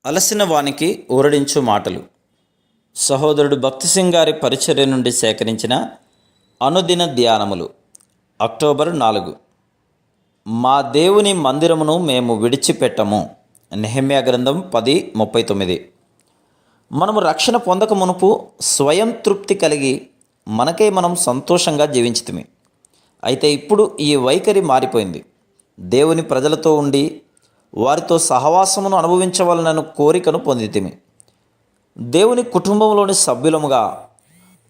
అలసిన వానికి ఊరడించు మాటలు. సహోదరుడు భక్తి సింగ్ గారి పరిచర్య నుండి సేకరించిన అనుదిన ధ్యానములు. అక్టోబర్ 4. మా దేవుని మందిరమును మేము విడిచిపెట్టము. నెహెమ్యా గ్రంథం 10:39. మనము రక్షణ పొందక మునుపు స్వయం తృప్తి కలిగి మనకై మనం సంతోషంగా జీవించితిమి. అయితే ఇప్పుడు ఈ వైఖరి మారిపోయింది. దేవుని ప్రజలతో ఉండి వారితో సహవాసమును అనుభవించవలనను కోరికను పొందితిమి. దేవుని కుటుంబంలోని సభ్యులముగా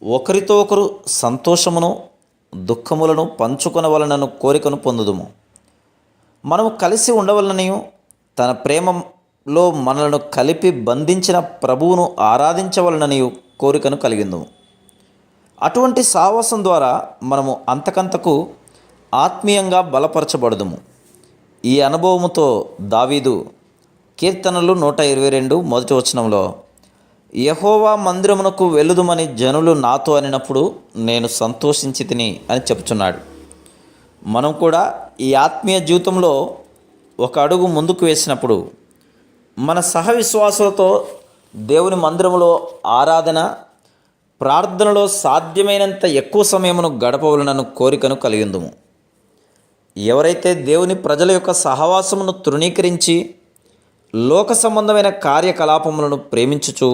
ఒకరితో ఒకరు సంతోషమును దుఃఖములను పంచుకొనవలనను కోరికను పొందుదుము. మనము కలిసి ఉండవలననియు తన ప్రేమలో మనలను కలిపి బంధించిన ప్రభువును ఆరాధించవలననియు కోరికను కలిగిందుము. అటువంటి సహవాసం ద్వారా మనము అంతకంతకు ఆత్మీయంగా బలపరచబడుదుము. ఈ అనుభవముతో దావీదు కీర్తనలు 122 మొదటి వచనంలో, యెహోవా మందిరమునకు వెలుదుమని జనులు నాతో అనినప్పుడు నేను సంతోషించి తిని అని చెప్తున్నాడు. మనం కూడా ఈ ఆత్మీయ జీవితంలో ఒక అడుగు ముందుకు వేసినప్పుడు మన సహ విశ్వాసులతో దేవుని మందిరములో ఆరాధన, ప్రార్థనలో సాధ్యమైనంత ఎక్కువ సమయమును గడపవలనను కోరికను కలిగిందుము. ఎవరైతే దేవుని ప్రజల యొక్క సహవాసమును తృణీకరించి లోక సంబంధమైన కార్యకలాపములను ప్రేమించుచు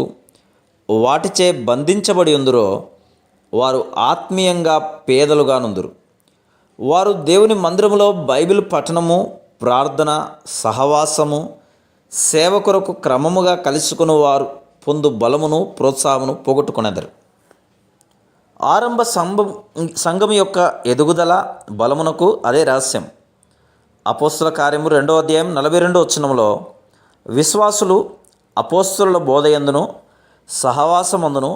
వాటిచే బంధించబడి ఉందురో వారు ఆత్మీయంగా పేదలుగా నుందురు. వారు దేవుని మందిరములో బైబిల్ పఠనము, ప్రార్థన, సహవాసము, సేవ కొరకు క్రమముగా కలుసుకుని వారు పొందు బలమును ప్రోత్సాహమును పోగొట్టుకునేదరు. ఆరంభ సంఘం యొక్క ఎదుగుదల బలమునకు అదే రహస్యం. అపోస్తుల కార్యము 2వ అధ్యాయం 42వ వచనములో, విశ్వాసులు అపోస్తుల బోధయందును సహవాసమందును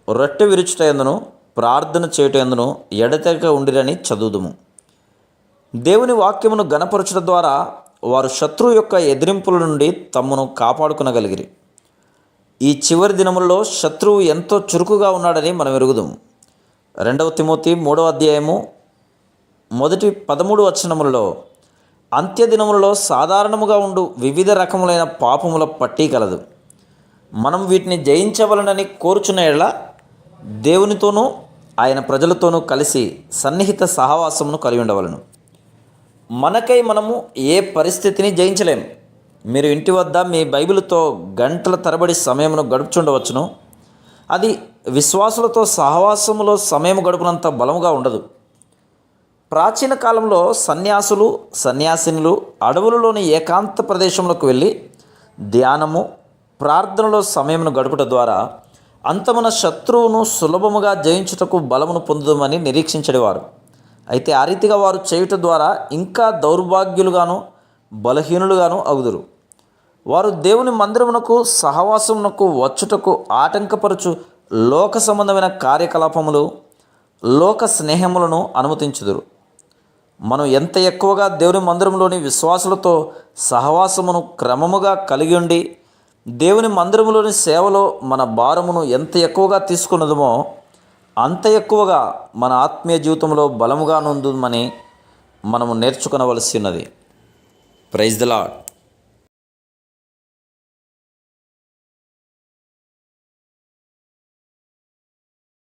రొట్టె విరుచుటయందును ప్రార్థన చేయుటయందును ఎడతెగక ఉండిరని చదువుదుము. దేవుని వాక్యమును గణపరచుట ద్వారా వారు శత్రువు యొక్క ఎదిరింపుల నుండి తమను కాపాడుకొనగలిగిరి. ఈ చివరి దినములలో శత్రువు ఎంతో చురుకుగా ఉన్నాడని మనం ఎరుగుదాము. 2 తిమోతి 3వ అధ్యాయము మొదటి 13 వచనములలో, అంత్యదినములలో సాధారణముగా ఉండు వివిధ రకములైన పాపముల పట్టీ కలదు. మనం వీటిని జయించవలనని కోరుచున్న ఎడల దేవునితోనూ ఆయన ప్రజలతోనూ కలిసి సన్నిహిత సహవాసమును కలిగి ఉండవలను. మనకై మనము ఏ పరిస్థితిని జయించలేము. మీరు ఇంటి వద్ద మీ బైబిల్తో గంటల తరబడి సమయమును గడుపుచుండవచ్చును. అది విశ్వాసులతో సహవాసములో సమయం గడుపునంత బలముగా ఉండదు. ప్రాచీన కాలంలో సన్యాసులు, సన్యాసినులు అడవులలోని ఏకాంత ప్రదేశములకు వెళ్ళి ధ్యానము, ప్రార్థనలో సమయమును గడుపుట ద్వారా అంతమున శత్రువును సులభముగా జయించుటకు బలమును పొందుదామని నిరీక్షించేవారు. అయితే ఆ రీతిగా వారు చేయుట ద్వారా ఇంకా దౌర్భాగ్యులుగాను బలహీనులుగాను అగుదురు. వారు దేవుని మందిరమునకు సహవాసమునకు వచ్చుటకు ఆటంకపరచు లోక సంబంధమైన కార్యకలాపములు, లోక స్నేహములను అనుమతించుదురు. మనం ఎంత ఎక్కువగా దేవుని మందిరంలోని విశ్వాసులతో సహవాసమును క్రమముగా కలిగి ఉండి దేవుని మందిరములోని సేవలో మన భారమును ఎంత ఎక్కువగా తీసుకున్నదమో అంత ఎక్కువగా మన ఆత్మీయ జీవితంలో బలముగా నుందుమని మనము నేర్చుకొనవలసి ఉన్నది. Praise the lord.